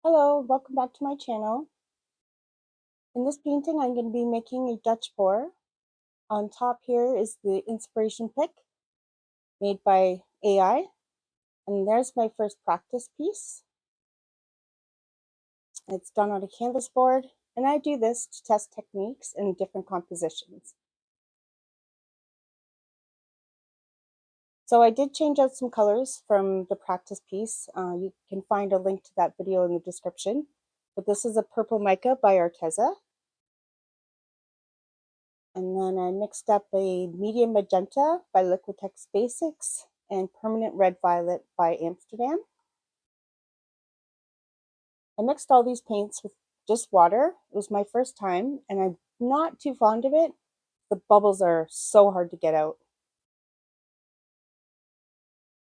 Hello, welcome back to my channel. In this painting, I'm going to be making a Dutch pour. On top here is the inspiration pick made by AI. And there's my first practice piece. It's done on a canvas board, and I do this to test techniques and different compositions. So I did change out some colors from the practice piece. You can find a link to that video in the description. But this is a purple mica by Arteza. And then I mixed up a medium magenta by Liquitex Basics and permanent red violet by Amsterdam. I mixed all these paints with just water. It was my first time, and I'm not too fond of it. The bubbles are so hard to get out.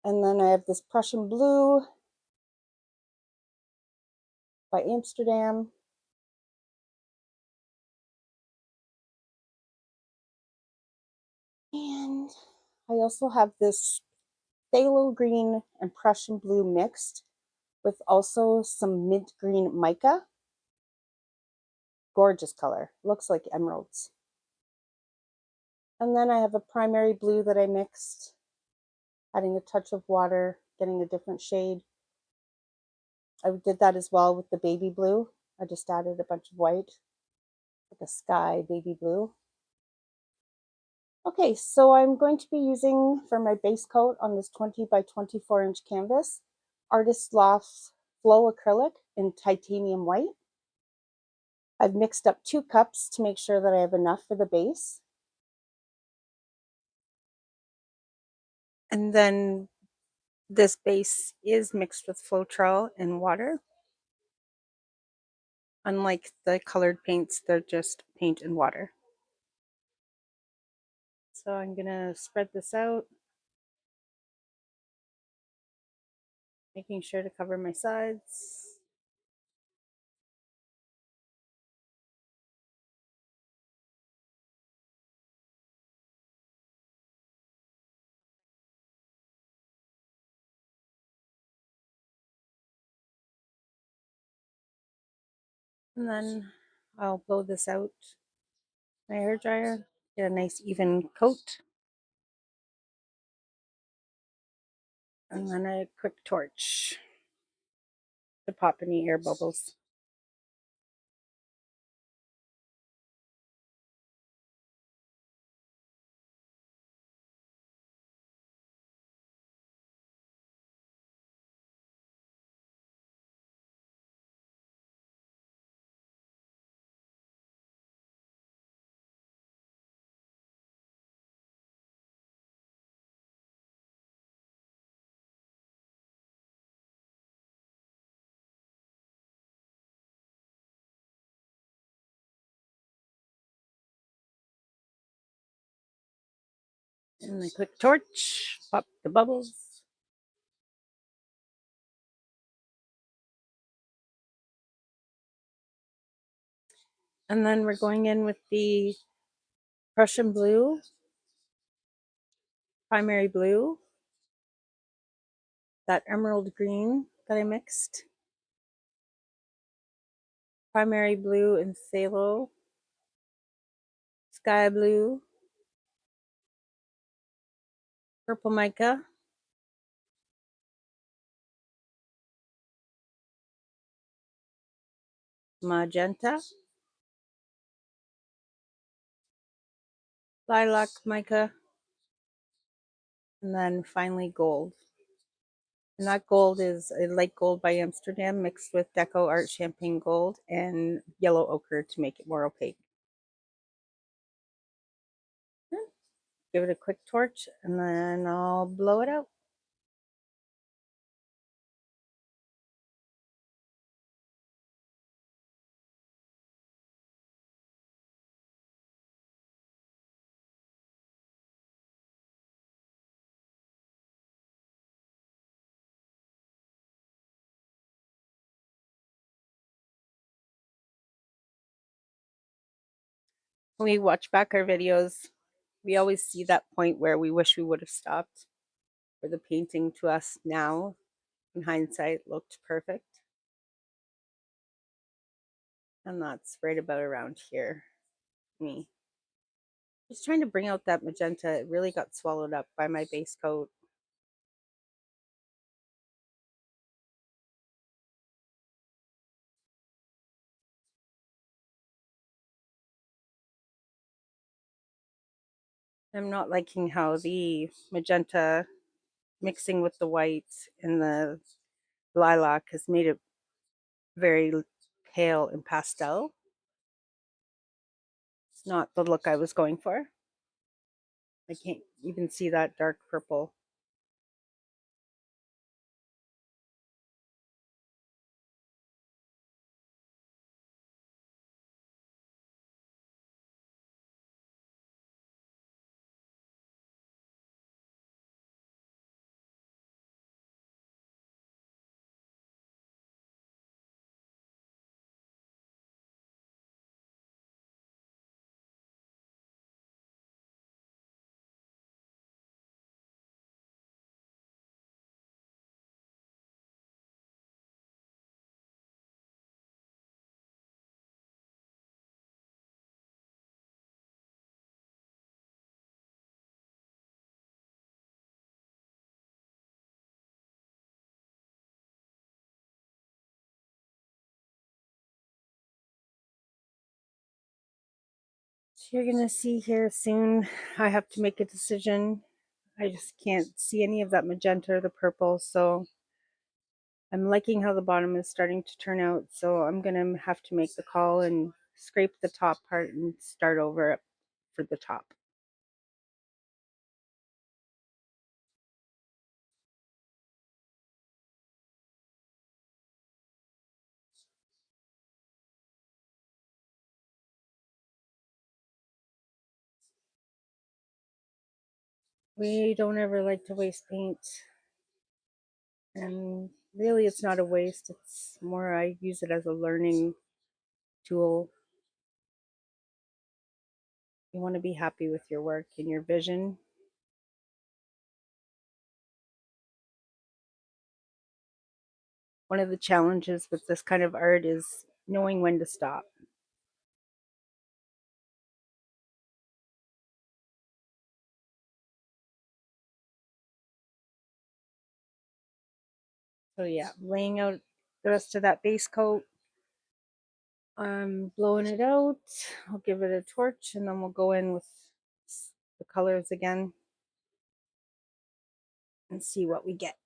And then I have this Prussian Blue by Amsterdam. And I also have this phthalo green and Prussian Blue mixed with also some mint green mica. Gorgeous color. Looks like emeralds. And then I have a primary blue that I mixed, adding a touch of water, getting a different shade. I did that as well with the baby blue. I just added a bunch of white, like a sky baby blue. Okay, so I'm going to be using for my base coat on this 20 by 24 inch canvas, Artist Loft's Flow Acrylic in titanium white. I've mixed up 2 cups to make sure that I have enough for the base. And then this base is mixed with Floetrol and water. Unlike the colored paints, they're just paint and water. So I'm going to spread this out, making sure to cover my sides. And then I'll blow this out my hair dryer, get a nice even coat. And then a quick torch to pop any air bubbles. And a quick torch, pop the bubbles. And then we're going in with the Prussian Blue, primary blue, that emerald green that I mixed, primary blue and phthalo, sky blue, purple mica, magenta, lilac mica, and then finally gold. And that gold is a light gold by Amsterdam mixed with Deco Art Champagne Gold and yellow ochre to make it more opaque. Give it a quick torch and then I'll blow it out. When we watch back our videos, we always see that point where we wish we would have stopped, where the painting to us now, in hindsight, looked perfect. And that's right about around here. Me. Just trying to bring out that magenta. It really got swallowed up by my base coat. I'm not liking how the magenta mixing with the white and the lilac has made it very pale and pastel. It's not the look I was going for. I can't even see that dark purple. So you're gonna see here soon, I have to make a decision. I just can't see any of that magenta or the purple, so I'm liking how the bottom is starting to turn out, so I'm gonna have to make the call and scrape the top part and start over for the top. We don't ever like to waste paint, and really it's not a waste, it's more I use it as a learning tool. You want to be happy with your work and your vision. One of the challenges with this kind of art is knowing when to stop. So yeah, laying out the rest of that base coat. I'm blowing it out. I'll give it a torch and then we'll go in with the colors again and see what we get.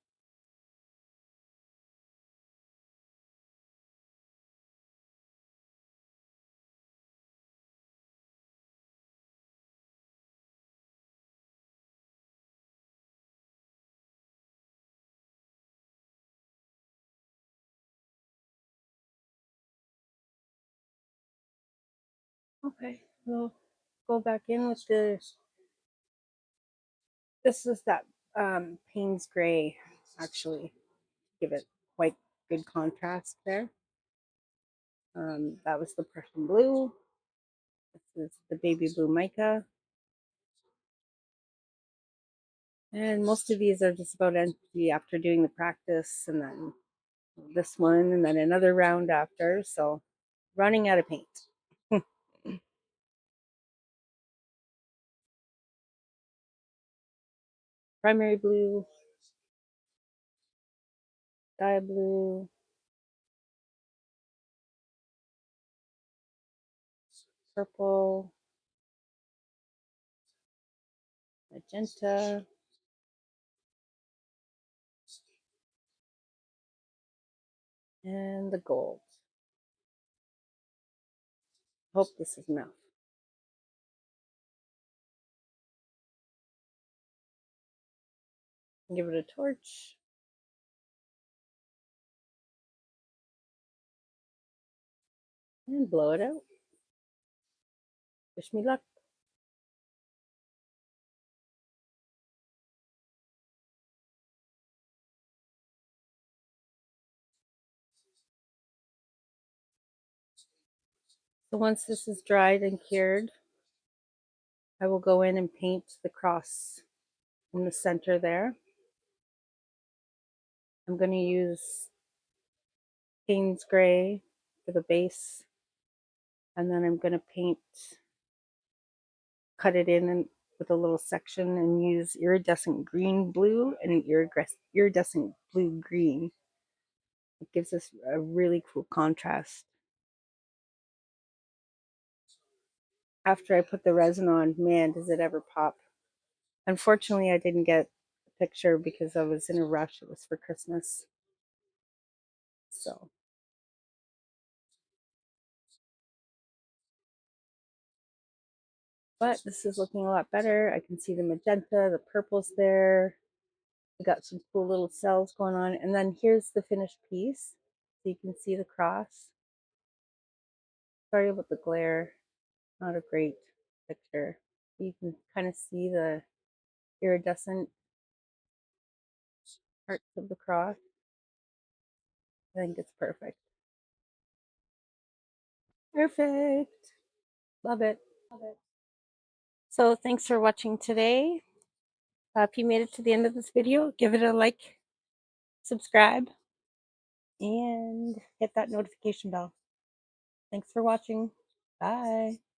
Okay, we'll go back in with this is that Payne's Gray, actually. Give it quite good contrast there. That was the Prussian Blue. This is the Baby Blue Mica. And most of these are just about empty after doing the practice, and then this one, and then another round after. So running out of paint. Primary blue, sky blue, purple, magenta, and the gold. Hope this is enough. Give it a torch. And blow it out. Wish me luck. So once this is dried and cured, I will go in and paint the cross in the center there. I'm going to use Payne's Gray for the base And then I'm going to cut it in with a little section and use iridescent green blue and iridescent blue green. It gives us a really cool contrast. After I put the resin on, man, does it ever pop. Unfortunately, I didn't get a picture because I was in a rush. It was for Christmas. So, but this is looking a lot better. I can see the magenta, the purple's there. We got some cool little cells going on. And then here's the finished piece. So you can see the cross. Sorry about the glare. Not a great picture. You can kind of see the iridescent parts of the cross. I think it's perfect. Perfect. Love it. Love it. So thanks for watching today. If you made it to the end of this video, give it a like, subscribe, and hit that notification bell. Thanks for watching. Bye.